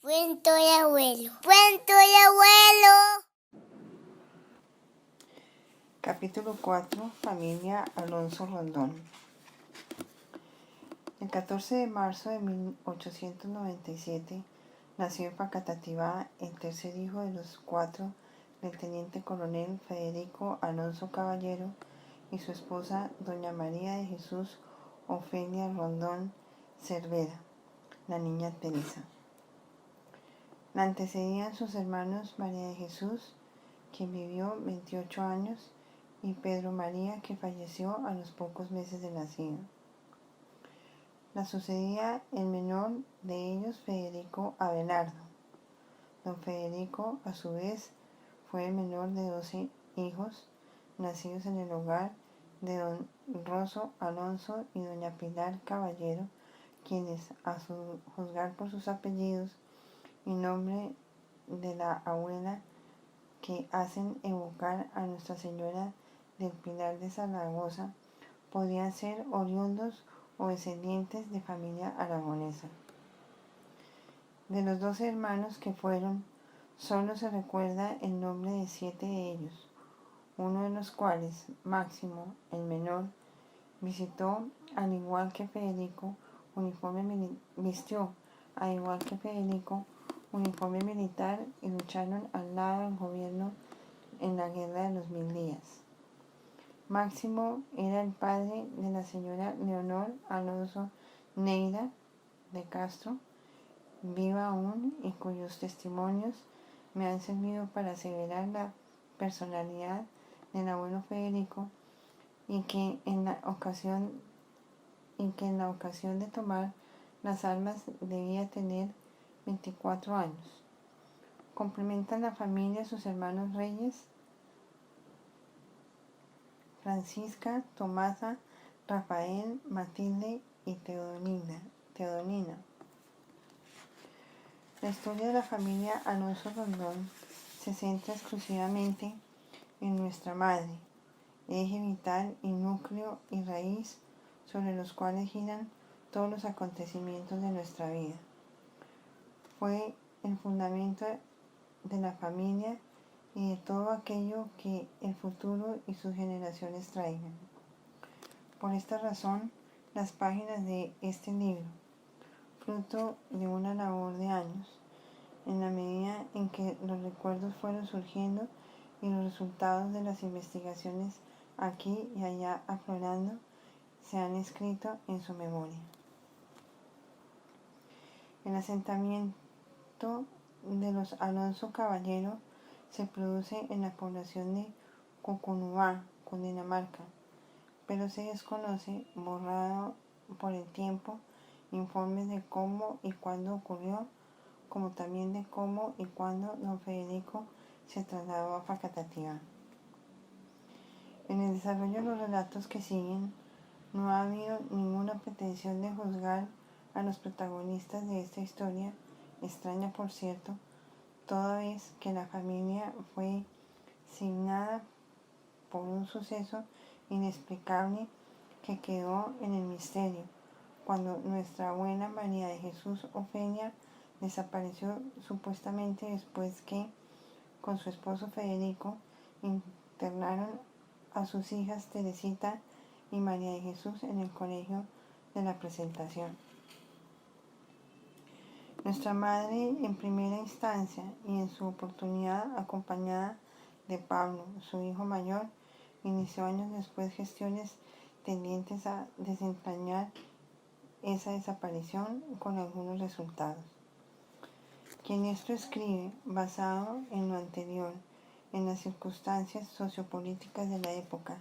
Cuento de abuelo. Cuento de abuelo. Capítulo 4. Familia Alonso Rondón. El 14 de marzo de 1897 nació en Facatativá el tercer hijo de los cuatro del teniente coronel Federico Alonso Caballero y su esposa doña María de Jesús Ofelia Rondón Cervera, la niña Teresa. La antecedían sus hermanos María de Jesús, quien vivió 28 años, y Pedro María, que falleció a los pocos meses de nacido. La sucedía el menor de ellos, Federico Abelardo. Don Federico, a su vez, fue el menor de 12 hijos, nacidos en el hogar de don Roso Alonso y doña Pilar Caballero, quienes, a juzgar por sus apellidos y nombre de la abuela, que hacen evocar a Nuestra Señora del Pilar de Zaragoza, podrían ser oriundos o descendientes de familia aragonesa. De los 12 hermanos que fueron, solo se recuerda el nombre de 7 de ellos, uno de los cuales, Máximo, el menor, vistió, al igual que Federico, uniforme militar y lucharon al lado del gobierno en la Guerra de los 1000 días. Máximo era el padre de la señora Leonor Alonso Neira de Castro, viva aún, y cuyos testimonios me han servido para aseverar la personalidad del abuelo Federico, y que en la ocasión de tomar las armas debía tener 24 años. Complementan la familia sus hermanos reyes, Francisca, Tomasa, Rafael, Matilde y Teodonina. La historia de la familia Alonso Rondón se centra exclusivamente en nuestra madre, eje vital y núcleo y raíz sobre los cuales giran todos los acontecimientos de nuestra vida. Fue el fundamento de la familia y de todo aquello que el futuro y sus generaciones traigan. Por esta razón, las páginas de este libro, fruto de una labor de años, en la medida en que los recuerdos fueron surgiendo y los resultados de las investigaciones aquí y allá aflorando, se han escrito en su memoria. El asentamiento de los Alonso Caballero se produce en la población de Cucunubá, Cundinamarca, pero se desconoce, borrado por el tiempo, informes de cómo y cuándo ocurrió, como también de cómo y cuándo don Federico se trasladó a Facatativá. En el desarrollo de los relatos que siguen, no ha habido ninguna pretensión de juzgar a los protagonistas de esta historia, extraña por cierto, toda vez que la familia fue signada por un suceso inexplicable que quedó en el misterio, cuando nuestra abuela María de Jesús Ofelia desapareció supuestamente después que, con su esposo Federico, internaron a sus hijas Teresita y María de Jesús en el colegio de la Presentación. Nuestra madre, en primera instancia y en su oportunidad acompañada de Pablo, su hijo mayor, inició años después gestiones tendientes a desentrañar esa desaparición con algunos resultados. Quien esto escribe, basado en lo anterior, en las circunstancias sociopolíticas de la época,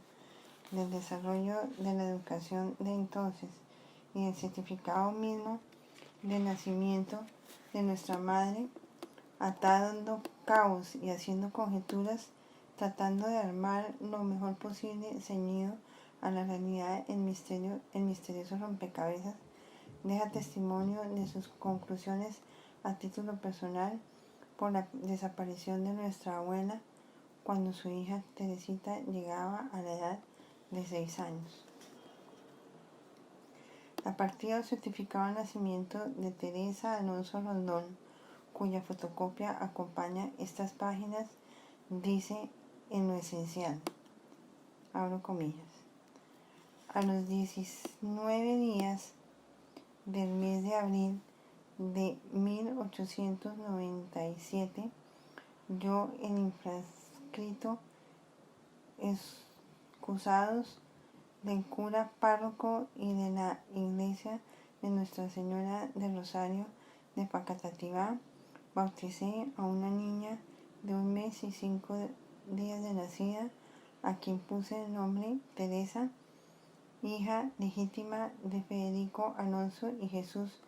del desarrollo de la educación de entonces y del certificado mismo del nacimiento de nuestra madre, atando cabos y haciendo conjeturas, tratando de armar lo mejor posible ceñido a la realidad el misterioso rompecabezas, deja testimonio de sus conclusiones a título personal por la desaparición de nuestra abuela cuando su hija Teresita llegaba a la edad de 6 años. La partida certificaba el nacimiento de Teresa Alonso Rondón, cuya fotocopia acompaña estas páginas, dice en lo esencial, abro comillas, a los 19 días del mes de abril de 1897, yo, el infranscrito, excusados del cura párroco y de la iglesia de Nuestra Señora del Rosario de Facatativá, bauticé a una niña de 1 mes y 5 días de nacida, a quien puse el nombre Teresa, hija legítima de Federico Alonso y Jesús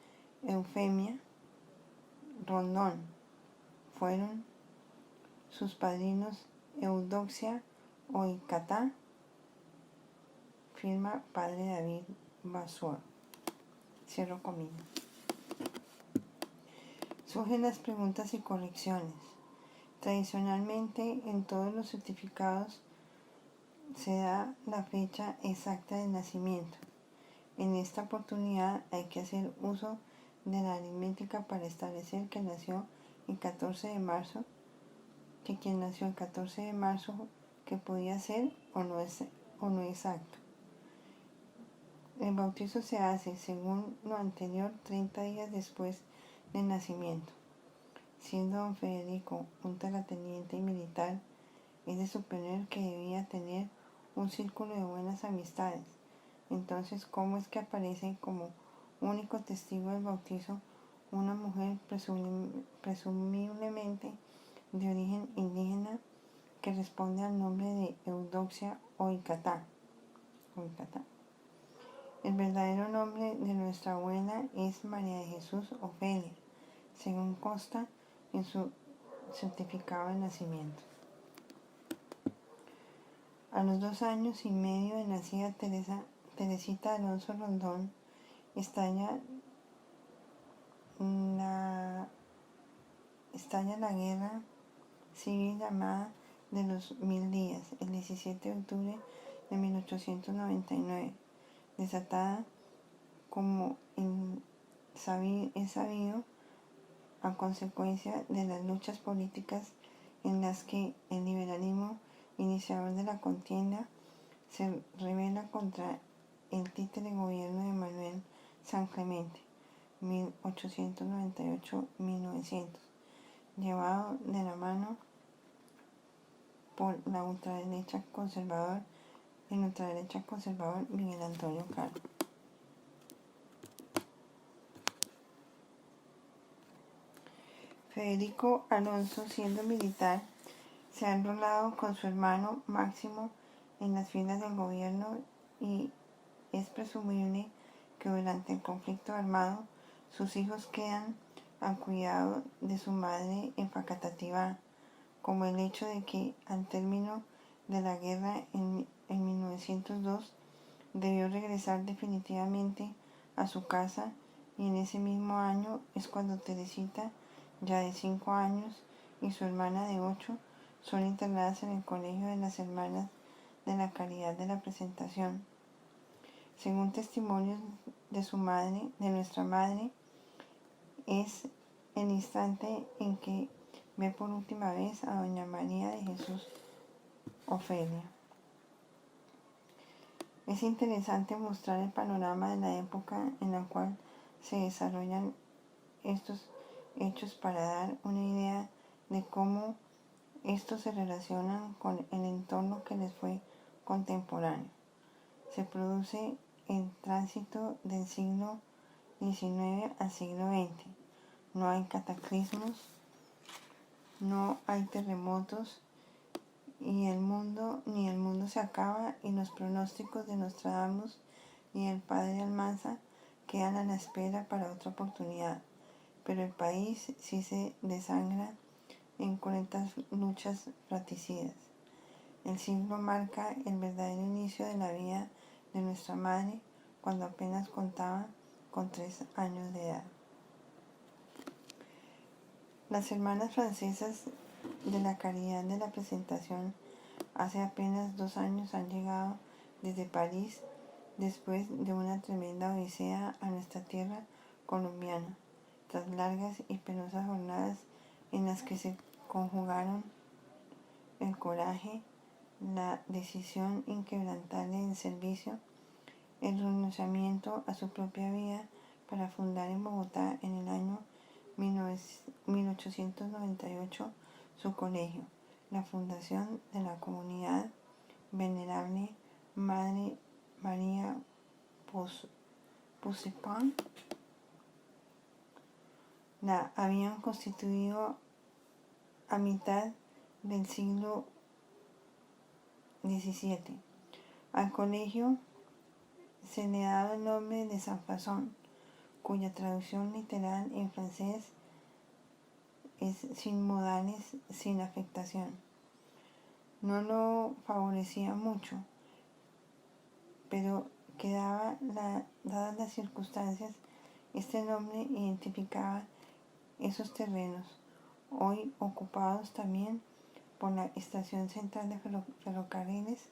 Eufemia Rondón. Fueron sus padrinos Eudoxia Oicatá, firma Padre David Basuor. Cierro comillas. Surgen las preguntas y correcciones. Tradicionalmente, en todos los certificados se da la fecha exacta de nacimiento. En esta oportunidad hay que hacer uso de la aritmética para establecer que nació el 14 de marzo, que quien nació el 14 de marzo, que podía ser o no exacto. El bautizo se hace, según lo anterior, 30 días después del nacimiento. Siendo don Federico un terrateniente y militar, es de suponer que debía tener un círculo de buenas amistades. Entonces, ¿cómo es que aparece como único testigo del bautizo una mujer presumiblemente de origen indígena que responde al nombre de Eudoxia Oicatá? El verdadero nombre de nuestra abuela es María de Jesús Ofelia, según consta en su certificado de nacimiento. A los 2 años y medio de nacida Teresita Alonso Rondón, estalla la guerra civil llamada de los 1000 días, el 17 de octubre de 1899, desatada, como es sabido, a consecuencia de las luchas políticas en las que el liberalismo, iniciador de la contienda, se rebela contra el títere gobierno de Manuel San Clemente, 1898-1900, llevado de la mano por el ultraderecha conservador Miguel Antonio Caro. Federico Alonso, siendo militar, se ha enrolado con su hermano Máximo en las filas del gobierno y es presumible que durante el conflicto armado sus hijos quedan al cuidado de su madre en Facatativá, como el hecho de que al término de la guerra en 1902 debió regresar definitivamente a su casa, y en ese mismo año es cuando Teresita, ya de 5 años, y su hermana de 8 son internadas en el Colegio de las Hermanas de la Caridad de la Presentación. Según testimonios de su madre, de nuestra madre, es el instante en que ve por última vez a doña María de Jesús Ofelia. Es interesante mostrar el panorama de la época en la cual se desarrollan estos hechos para dar una idea de cómo estos se relacionan con el entorno que les fue contemporáneo. Se produce el tránsito del siglo XIX al siglo XX. No hay cataclismos, no hay terremotos, ni el mundo se acaba, y los pronósticos de Nostradamus y el padre Almanza quedan a la espera para otra oportunidad. Pero el país sí se desangra en cruentas luchas fratricidas. El siglo marca el verdadero inicio de la vida de nuestra madre, cuando apenas contaba con 3 años de edad. Las hermanas francesas de la Caridad de la Presentación hace apenas 2 años han llegado desde París, después de una tremenda odisea, a nuestra tierra colombiana, tras largas y penosas jornadas en las que se conjugaron el coraje, la decisión inquebrantable del servicio, el renunciamiento a su propia vida para fundar en Bogotá en el año 1898 su colegio, la fundación de la comunidad Venerable Madre María Pucipán, la habían constituido a mitad del siglo XVII. Al colegio se le daba el nombre de San Fasón, cuya traducción literal en francés es sin modales, sin afectación. No lo favorecía mucho, pero que dadas las circunstancias, este nombre identificaba esos terrenos, hoy ocupados también por la Estación Central de Ferrocarriles,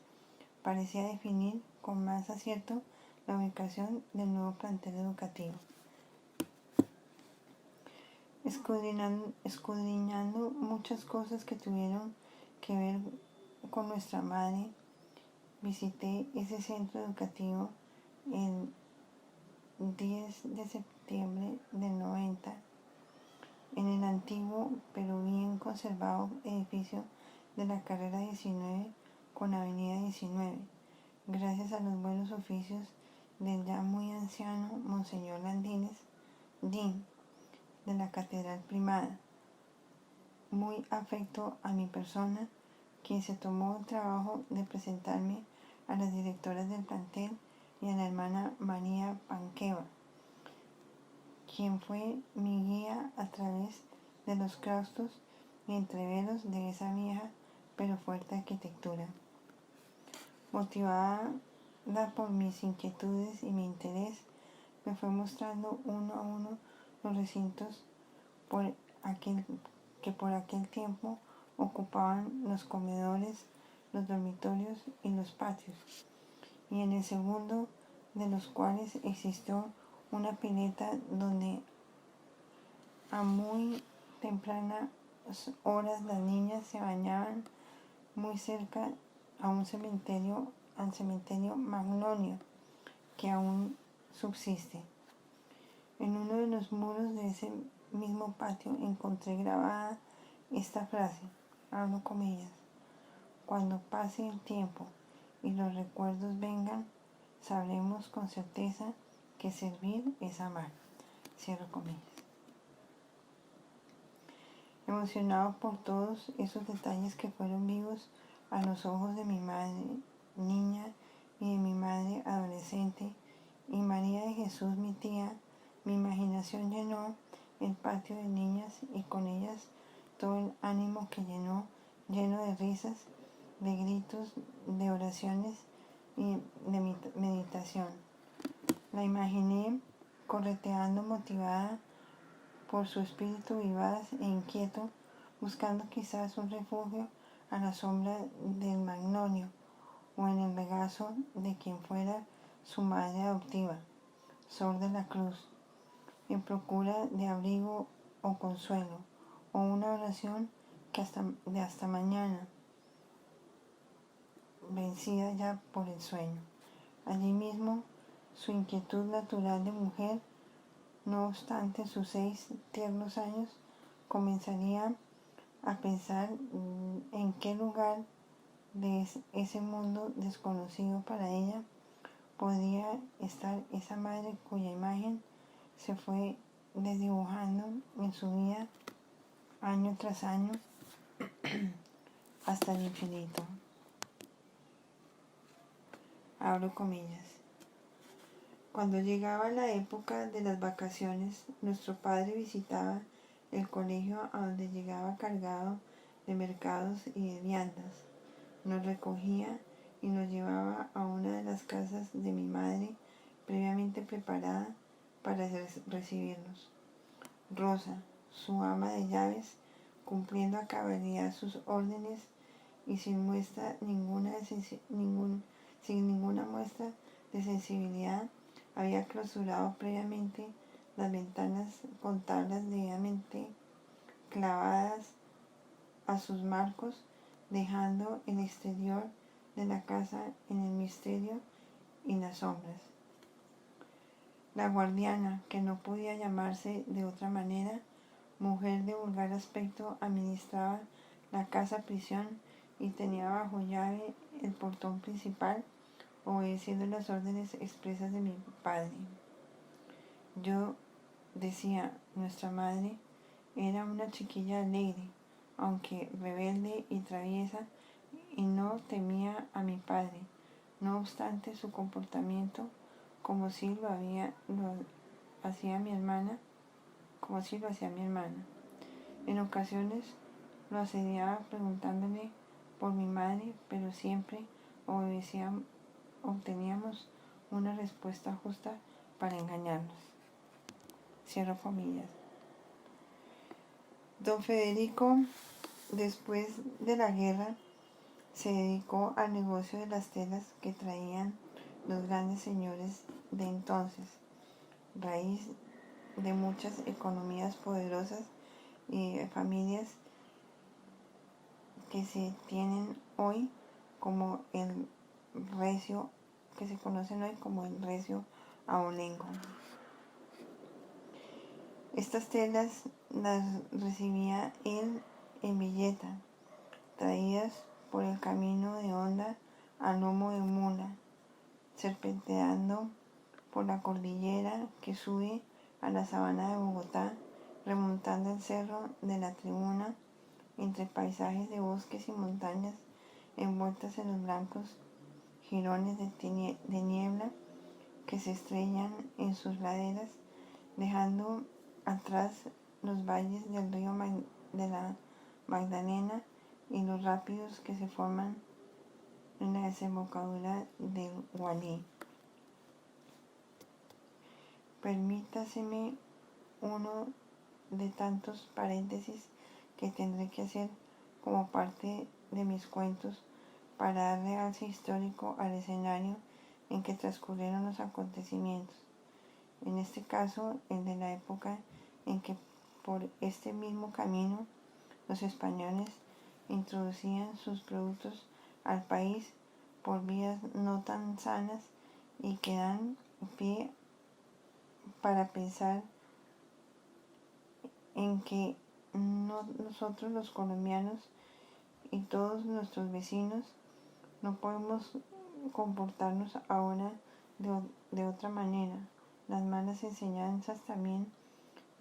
parecía definir con más acierto la ubicación del nuevo plantel educativo. Escudriñando muchas cosas que tuvieron que ver con nuestra madre, visité ese centro educativo el 10 de septiembre del 90 en el antiguo pero bien conservado edificio de la carrera 19 con avenida 19, gracias a los buenos oficios del ya muy anciano Monseñor Landines, DIN, de la Catedral Primada, muy afecto a mi persona, quien se tomó el trabajo de presentarme a las directoras del plantel y a la hermana María Panqueva, quien fue mi guía a través de los claustros y entreveros de esa vieja pero fuerte arquitectura. Motivada por mis inquietudes y mi interés, me fue mostrando uno a uno los recintos que por aquel tiempo ocupaban los comedores, los dormitorios y los patios, y en el segundo de los cuales existió una pileta donde a muy tempranas horas las niñas se bañaban, muy cerca a un cementerio, al cementerio Magnonio, que aún subsiste. En uno de los muros de ese mismo patio encontré grabada esta frase, abro comillas: cuando pase el tiempo y los recuerdos vengan, sabremos con certeza que servir es amar, cierro comillas. Emocionado por todos esos detalles que fueron vivos a los ojos de mi madre niña y de mi madre adolescente y María de Jesús mi tía, mi imaginación llenó el patio de niñas y con ellas todo el ánimo que lleno de risas, de gritos, de oraciones y de meditación. La imaginé correteando motivada por su espíritu vivaz e inquieto, buscando quizás un refugio a la sombra del magnolio o en el regazo de quien fuera su madre adoptiva, Sor de la Cruz, en procura de abrigo o consuelo, o una oración que hasta mañana, vencida ya por el sueño. Allí mismo, su inquietud natural de mujer, no obstante sus 6 tiernos años, comenzaría a pensar en qué lugar de ese mundo desconocido para ella podía estar esa madre cuya imagen se fue desdibujando en su vida año tras año hasta el infinito. Abro comillas. Cuando llegaba la época de las vacaciones, nuestro padre visitaba el colegio a donde llegaba cargado de mercados y de viandas. Nos recogía y nos llevaba a una de las casas de mi madre previamente preparada para recibirnos. Rosa, su ama de llaves, cumpliendo a cabalidad sus órdenes y sin ninguna muestra de sensibilidad, había clausurado previamente las ventanas con tablas debidamente clavadas a sus marcos, dejando el exterior de la casa en el misterio y las sombras. La guardiana, que no podía llamarse de otra manera, mujer de vulgar aspecto, administraba la casa prisión y tenía bajo llave el portón principal, obedeciendo las órdenes expresas de mi padre. Yo decía, nuestra madre era una chiquilla alegre, aunque rebelde y traviesa, y no temía a mi padre. No obstante, su comportamiento, como si lo hacía mi hermana, En ocasiones lo asediaba preguntándole por mi madre, pero siempre obteníamos una respuesta justa para engañarnos. Cierro comillas. Don Federico, después de la guerra, se dedicó al negocio de las telas que traían los grandes señores de entonces, raíz de muchas economías poderosas y familias que se tienen hoy como el recio, que se conocen hoy como el recio abolengo. Estas telas las recibía él en Villeta, traídas por el camino de Honda a lomo de mula, serpenteando por la cordillera que sube a la sabana de Bogotá, remontando el cerro de la Tribuna, entre paisajes de bosques y montañas envueltas en los blancos jirones de niebla que se estrellan en sus laderas, dejando atrás los valles del río de la Magdalena y los rápidos que se forman en la desembocadura del Gualí. Permítaseme uno de tantos paréntesis que tendré que hacer como parte de mis cuentos para dar realce histórico al escenario en que transcurrieron los acontecimientos. En este caso, el de la época en que por este mismo camino los españoles introducían sus productos al país por vías no tan sanas y que dan pie para pensar en que nosotros los colombianos y todos nuestros vecinos no podemos comportarnos ahora de otra manera. Las malas enseñanzas también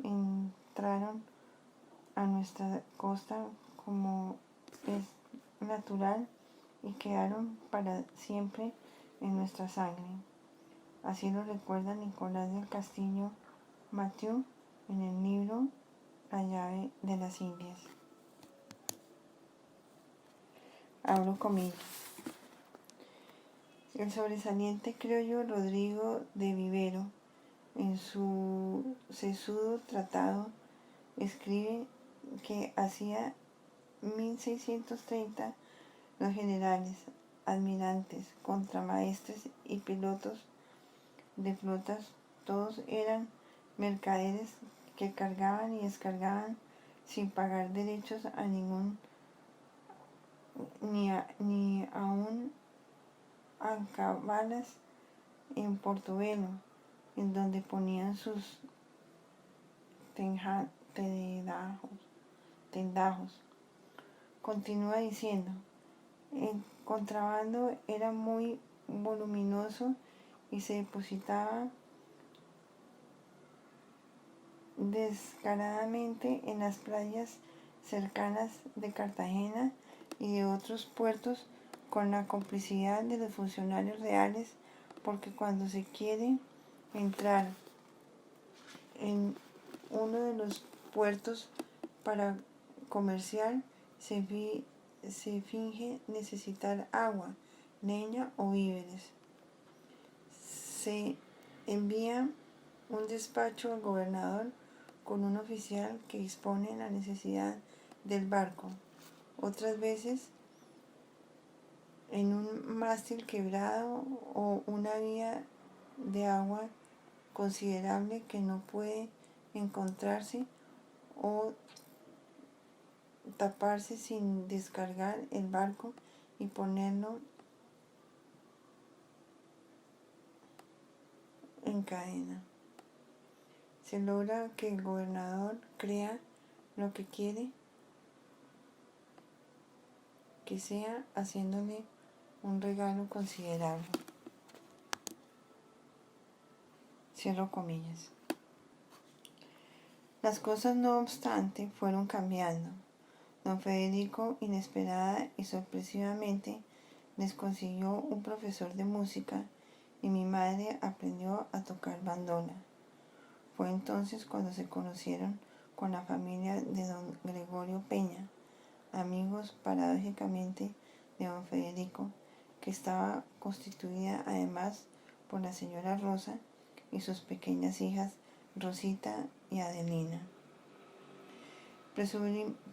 entraron a nuestra costa como es natural y quedaron para siempre en nuestra sangre. Así lo recuerda Nicolás del Castillo Mathieu en el libro La llave de las Indias. Abro comillas. El sobresaliente criollo Rodrigo de Vivero, en su sesudo tratado, escribe que hacia 1630 los generales, almirantes, contramaestres y pilotos de flotas, todos eran mercaderes que cargaban y descargaban sin pagar derechos a ningún, ni aún alcabalas en Portobelo, en donde ponían sus tendajos. Continúa diciendo, el contrabando era muy voluminoso y se depositaba descaradamente en las playas cercanas de Cartagena y de otros puertos con la complicidad de los funcionarios reales, porque cuando se quiere entrar en uno de los puertos para comerciar, se finge necesitar agua, leña o víveres. Se envía un despacho al gobernador con un oficial que dispone la necesidad del barco. Otras veces, en un mástil quebrado o una vía de agua considerable que no puede encontrarse, o taparse sin descargar el barco y ponerlo en cadena. Se logra que el gobernador crea lo que quiere que sea, haciéndole un regalo considerable. Cierro comillas. Las cosas, no obstante, fueron cambiando. Don Federico, inesperada y sorpresivamente, les consiguió un profesor de música y mi madre aprendió a tocar bandola. Fue entonces cuando se conocieron con la familia de don Gregorio Peña, amigos paradójicamente de don Federico, que estaba constituida además por la señora Rosa y sus pequeñas hijas Rosita y Adelina.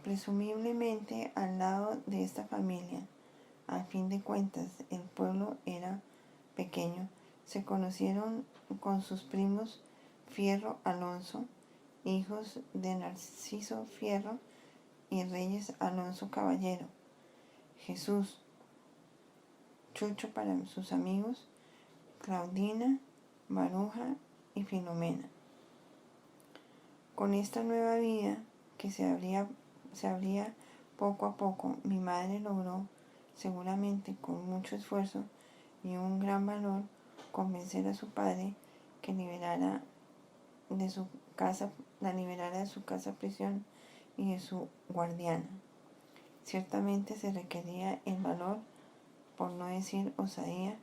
Presumiblemente al lado de esta familia, a fin de cuentas el pueblo era pequeño, se conocieron con sus primos Fierro Alonso, hijos de Narciso Fierro y Reyes Alonso Caballero, Jesús, Chucho para sus amigos, Claudina, Maruja y Filomena. Con esta nueva vida que se abría poco a poco, mi madre logró, seguramente con mucho esfuerzo y un gran valor, convencer a su padre que la liberara de su casa prisión y de su guardiana. Ciertamente se requería el valor, por no decir osadía,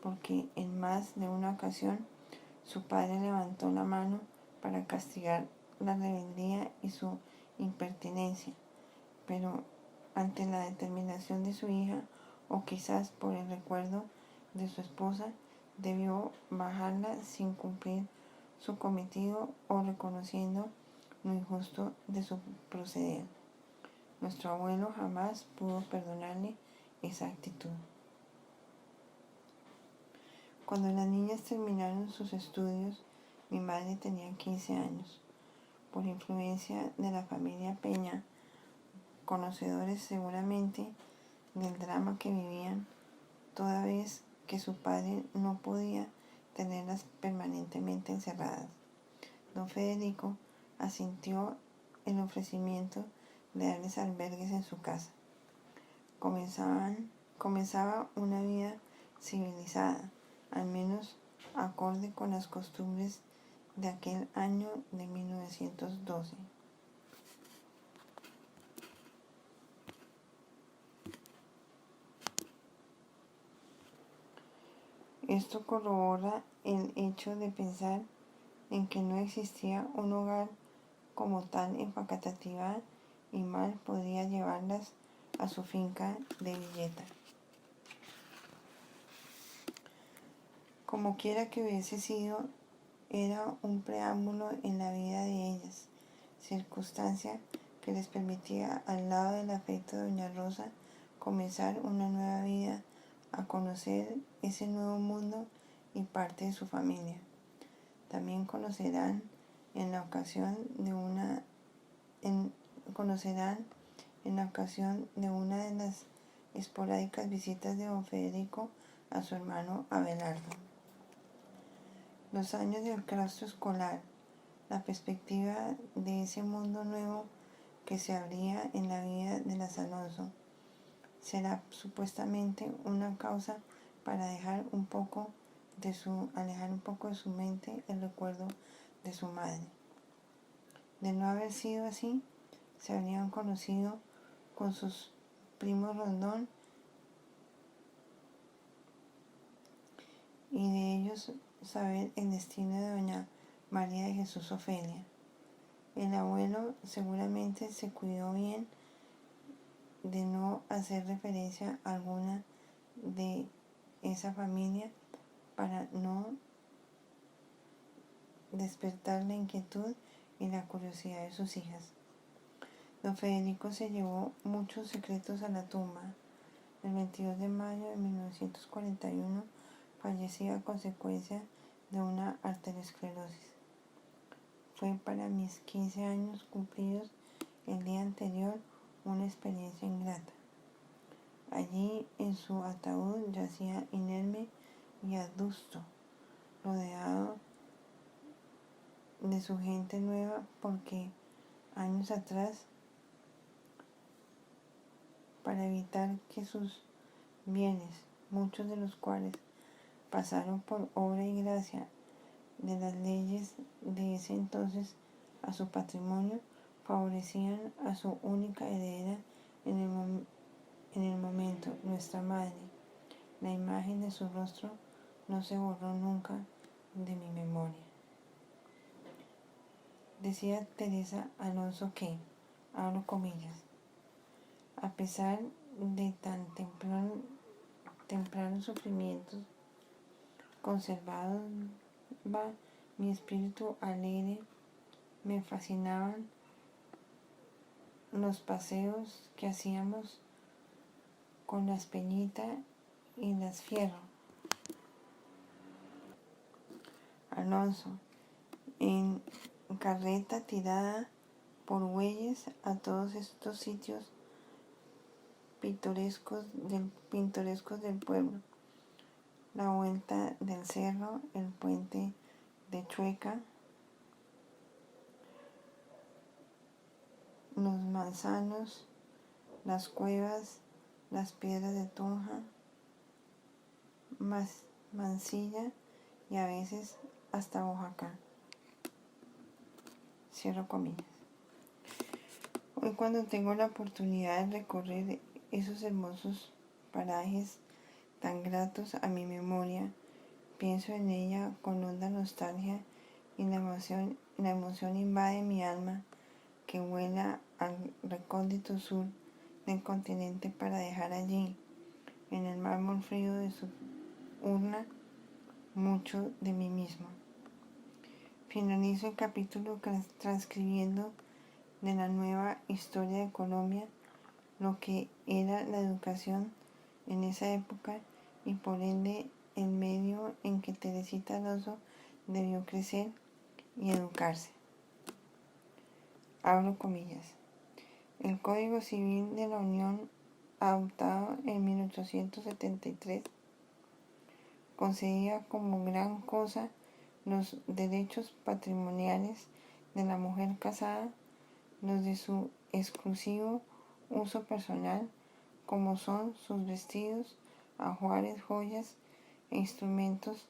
porque en más de una ocasión su padre levantó la mano para castigar la rebeldía y su impertinencia, pero ante la determinación de su hija, o quizás por el recuerdo de su esposa, debió bajarla sin cumplir su cometido o reconociendo lo injusto de su proceder. Nuestro abuelo jamás pudo perdonarle esa actitud. Cuando las niñas terminaron sus estudios, mi madre tenía 15 años. Por influencia de la familia Peña, conocedores seguramente del drama que vivían, toda vez que su padre no podía tenerlas permanentemente encerradas, don Federico asintió el ofrecimiento de darles albergues en su casa. Comenzaba una vida civilizada, al menos acorde con las costumbres de aquel año de 1912. Esto corrobora el hecho de pensar en que no existía un hogar como tal en Facatativá y mal podría llevarlas a su finca de Villeta. Como quiera que hubiese sido, era un preámbulo en la vida de ellas, circunstancia que les permitía, al lado del afecto de doña Rosa, comenzar una nueva vida, a conocer ese nuevo mundo y parte de su familia. También conocerán en la ocasión de una de las esporádicas visitas de don Federico a su hermano Abelardo. Los años del claustro escolar, la perspectiva de ese mundo nuevo que se abría en la vida de las Alonso, será supuestamente una causa para alejar un poco de su mente el recuerdo de su madre. De no haber sido así, se habrían conocido con sus primos Rondón y de ellos saber el destino de doña María de Jesús Ofelia. El abuelo seguramente se cuidó bien de no hacer referencia alguna de esa familia para no despertar la inquietud y la curiosidad de sus hijas. Don Federico se llevó muchos secretos a la tumba. El 22 de mayo de 1941 falleció a consecuencia de una arteriosclerosis. Fue para mis 15 años cumplidos el día anterior una experiencia ingrata. Allí en su ataúd yacía inerme y adusto, rodeado de su gente nueva, porque años atrás, para evitar que sus bienes, muchos de los cuales pasaron por obra y gracia de las leyes de ese entonces a su patrimonio, favorecían a su única heredera en el momento, nuestra madre. La imagen de su rostro no se borró nunca de mi memoria. Decía Teresa Alonso que, abro comillas, a pesar de tan tempranos sufrimientos, conservaba mi espíritu alegre, me fascinaban los paseos que hacíamos con las Peñita y las Fierro. Alonso, en carreta tirada por bueyes a todos estos sitios pintorescos del pueblo. La vuelta del cerro, el puente de Chueca, los manzanos, las cuevas, las piedras de Tunja, Mansilla y a veces hasta Oaxaca. Cierro comillas. Hoy, cuando tengo la oportunidad de recorrer esos hermosos parajes tan gratos a mi memoria, pienso en ella con honda nostalgia y la emoción invade mi alma, que vuela al recóndito sur del continente para dejar allí, en el mármol frío de su urna, mucho de mí mismo. Finalizo el capítulo transcribiendo de la nueva historia de Colombia lo que era la educación en esa época y por ende el medio en que Teresita Alonso debió crecer y educarse. Abro comillas. El Código Civil de la Unión, adoptado en 1873, concedía como gran cosa los derechos patrimoniales de la mujer casada, los de su exclusivo uso personal, como son sus vestidos, ajuares, joyas e instrumentos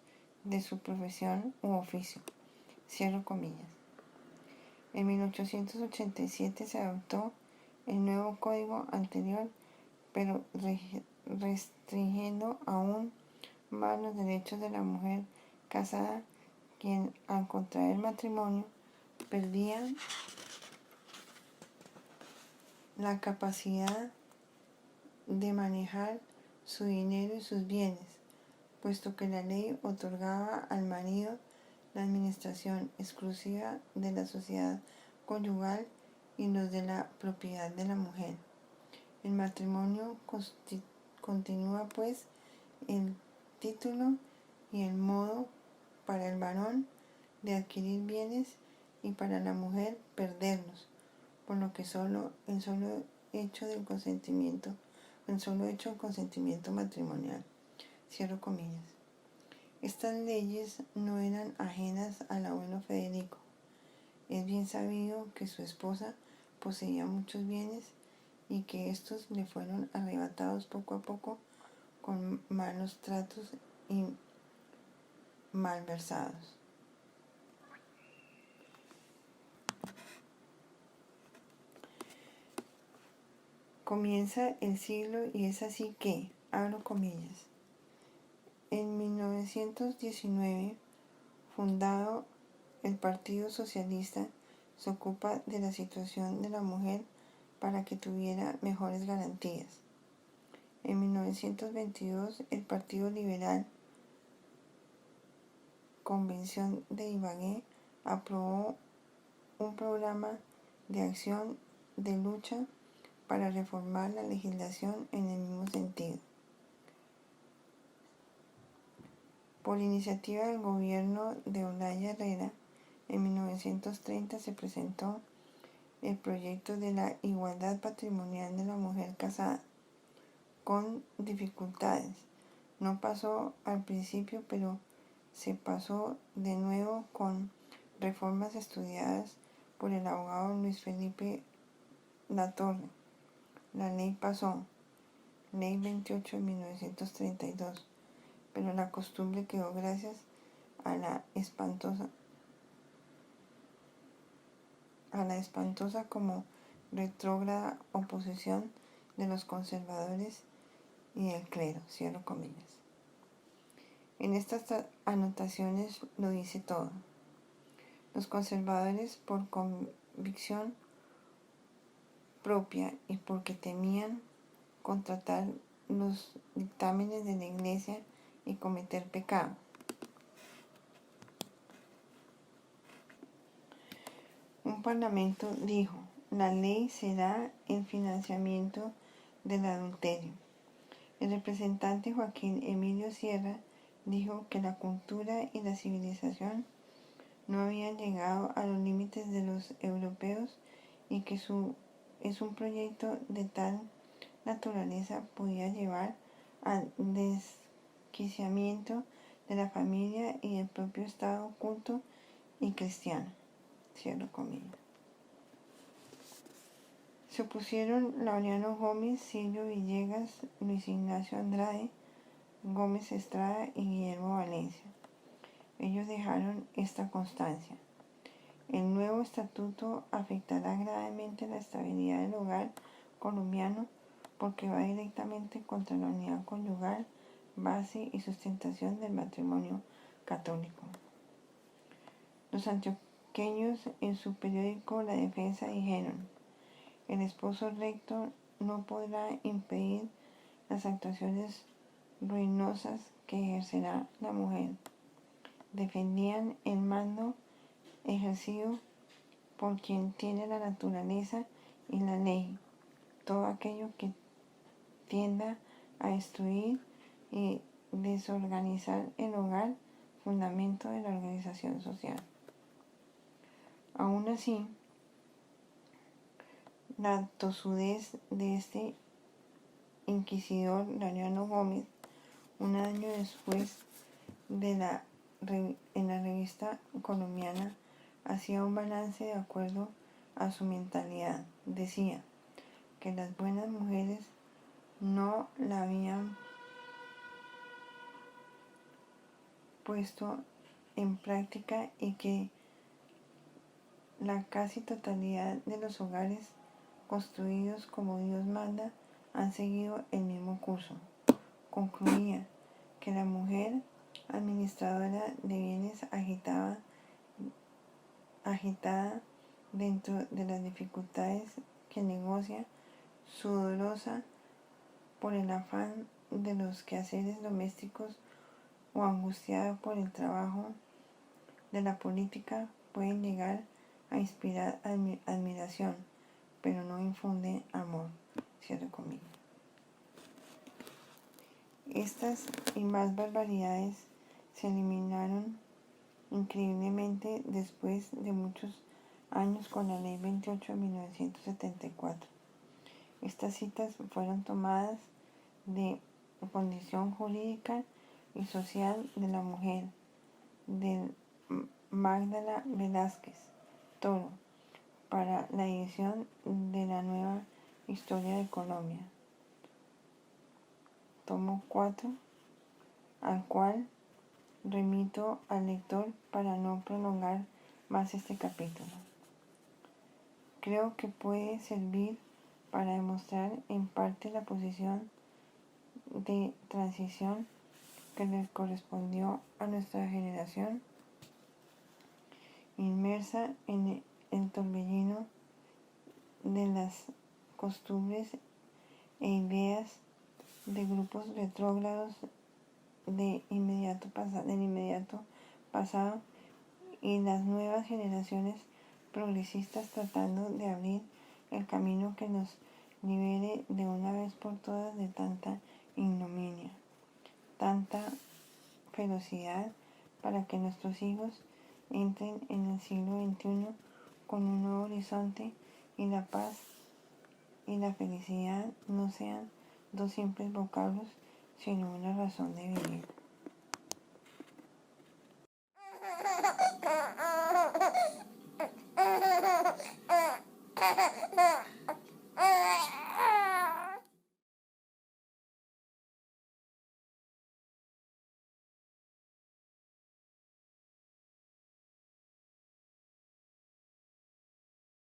de su profesión u oficio. Cierro comillas. En 1887 se adoptó el nuevo código anterior, pero restringiendo aún más los derechos de la mujer casada, quien al contraer matrimonio perdía la capacidad de manejar su dinero y sus bienes, puesto que la ley otorgaba al marido la administración exclusiva de la sociedad conyugal y los de la propiedad de la mujer. El matrimonio continúa pues el título y el modo para el varón de adquirir bienes y para la mujer perderlos, por lo que el solo hecho del consentimiento matrimonial. Cierro comillas. Estas leyes no eran ajenas al abuelo Federico. Es bien sabido que su esposa poseía muchos bienes y que estos le fueron arrebatados poco a poco con malos tratos y malversados. Comienza el siglo y es así que, abro comillas, en 1919, fundado el Partido Socialista, se ocupa de la situación de la mujer para que tuviera mejores garantías. En 1922, el Partido Liberal, Convención de Ibagué, aprobó un programa de acción de lucha para reformar la legislación en el mismo sentido. Por iniciativa del gobierno de Olaya Herrera, en 1930 se presentó el proyecto de la igualdad patrimonial de la mujer casada, con dificultades. No pasó al principio, pero se pasó de nuevo con reformas estudiadas por el abogado Luis Felipe Latorre. La ley pasó, Ley 28 de 1932, pero la costumbre quedó gracias a la espantosa como retrógrada oposición de los conservadores y el clero, cierro comillas. En estas anotaciones lo dice todo. Los conservadores, por convicción propia y porque temían contratar los dictámenes de la Iglesia y cometer pecado, un parlamento dijo: la ley será el financiamiento del adulterio. El representante Joaquín Emilio Sierra dijo que la cultura y la civilización no habían llegado a los límites de los europeos y que un proyecto de tal naturaleza podía llevar al desquiciamiento de la familia y del propio Estado culto y cristiano. Cierro comillas. Se opusieron Laureano Gómez, Silvio Villegas, Luis Ignacio Andrade, Gómez Estrada y Guillermo Valencia. Ellos dejaron esta constancia: el nuevo estatuto afectará gravemente la estabilidad del hogar colombiano porque va directamente contra la unidad conyugal, base y sustentación del matrimonio católico. Los antioqueños en su periódico La Defensa dijeron: el esposo recto no podrá impedir las actuaciones ruinosas que ejercerá la mujer. Defendían el mando ejercido por quien tiene la naturaleza y la ley, todo aquello que tienda a destruir y desorganizar el hogar, fundamento de la organización social. Aún así, la tosudez de este inquisidor Laureano Gómez, un año después en la revista colombiana, hacía un balance de acuerdo a su mentalidad. Decía que las buenas mujeres no la habían puesto en práctica y que la casi totalidad de los hogares construidos como Dios manda han seguido el mismo curso. Concluía que la mujer administradora de bienes agitada dentro de las dificultades que negocia, sudorosa por el afán de los quehaceres domésticos o angustiada por el trabajo de la política, pueden llegar a inspirar admiración, pero no infunde amor. Cierro comillas. Estas y más barbaridades se eliminaron increíblemente después de muchos años con la Ley 28 de 1974. Estas citas fueron tomadas de condición jurídica y social de la mujer, de Magdala Velázquez Toro, para la edición de la Nueva Historia de Colombia, tomo 4, al cual remito al lector para no prolongar más este capítulo. Creo que puede servir para demostrar en parte la posición de transición que le correspondió a nuestra generación, inmersa en el torbellino de las costumbres e ideas de grupos retrógrados del inmediato pasado y las nuevas generaciones progresistas tratando de abrir el camino que nos libere de una vez por todas de tanta ignominia, tanta ferocidad, para que nuestros hijos entren en el siglo XXI con un nuevo horizonte y la paz y la felicidad no sean dos simples vocablos, sino una razón de vivir.